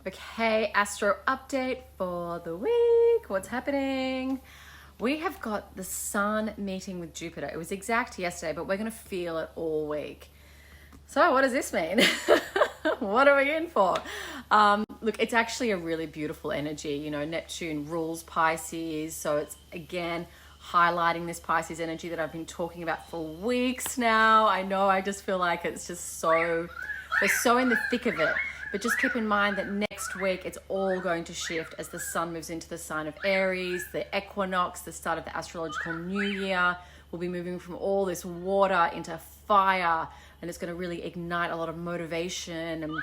Okay, Astro update for the week. What's happening? We have got the Sun meeting with Jupiter. It was exact yesterday, but we're going to feel it all week. So what does this mean? What are we in for? Look, it's actually a really beautiful energy. You know, Neptune rules Pisces. So it's, again, highlighting this Pisces energy that I've been talking about for weeks now. I know, I just feel like it's just so, we're so in the thick of it. But just keep in mind that next week it's all going to shift as the Sun moves into the sign of Aries, the equinox, the start of the astrological new year. We'll be moving from all this water into fire, and it's going to really ignite a lot of motivation and,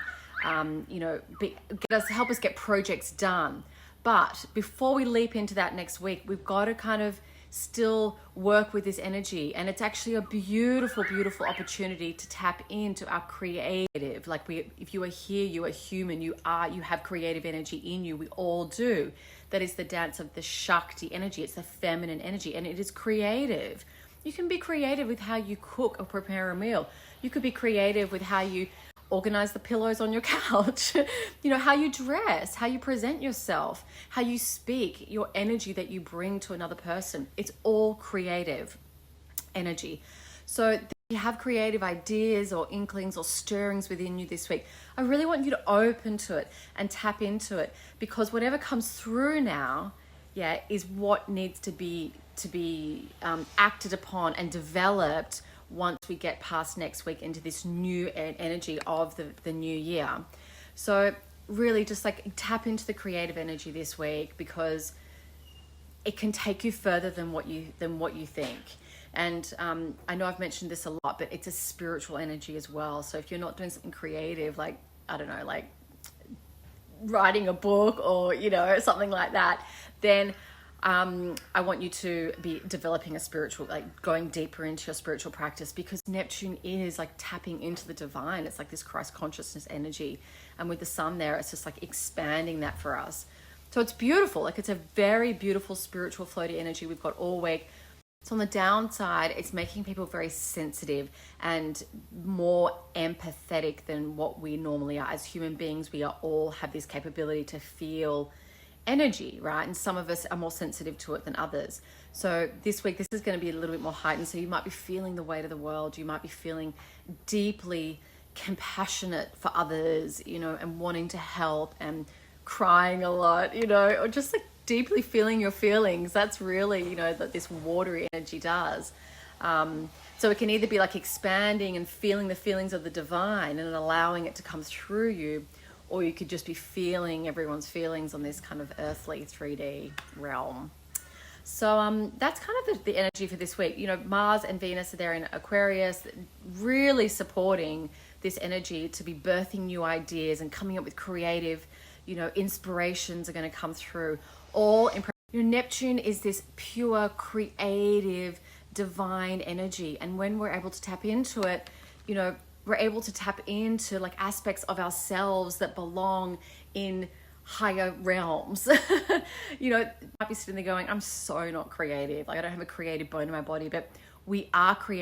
help us get projects done. But before we leap into that next week, we've got to kind of still work with this energy, and it's actually a beautiful opportunity to tap into our creative. Like, if you are here, you are human, you have creative energy in you. We all do. That is the dance of the Shakti energy. It's the feminine energy, and it is creative. You can be creative with how you cook or prepare a meal. You could be creative with how you organize the pillows on your couch, how you dress, how you present yourself, how you speak, your energy that you bring to another person. It's all creative energy. So if you have creative ideas or inklings or stirrings within you this week, I really want you to open to it and tap into it, because whatever comes through now, is what needs to be acted upon and developed once we get past next week into this new energy of the new year. So really just like tap into the creative energy this week, because it can take you further than what you think. And I know I've mentioned this a lot, but it's a spiritual energy as well. So if you're not doing something creative, like, I don't know, like writing a book or, something like that, then I want you to be developing a spiritual, like going deeper into your spiritual practice, because Neptune is like tapping into the divine. It's like this Christ consciousness energy. And with the Sun there, it's just like expanding that for us. So it's beautiful. Like, it's a very beautiful spiritual floaty energy we've got all week. So on the downside, it's making people very sensitive and more empathetic than what we normally are. As human beings, we all have this capability to feel energy, right? And some of us are more sensitive to it than others. So this week, this is going to be a little bit more heightened. So you might be feeling the weight of the world. You might be feeling deeply compassionate for others, and wanting to help and crying a lot, or just like deeply feeling your feelings. That's really, that this watery energy does. So it can either be like expanding and feeling the feelings of the divine and allowing it to come through you, or you could just be feeling everyone's feelings on this kind of earthly 3D realm. So that's kind of the energy for this week. Mars and Venus are there in Aquarius, really supporting this energy to be birthing new ideas and coming up with creative, inspirations are going to come through. Neptune is this pure, creative, divine energy. And when we're able to tap into it, we're able to tap into like aspects of ourselves that belong in higher realms. Might be sitting there going, I'm so not creative. Like, I don't have a creative bone in my body, but we are creative.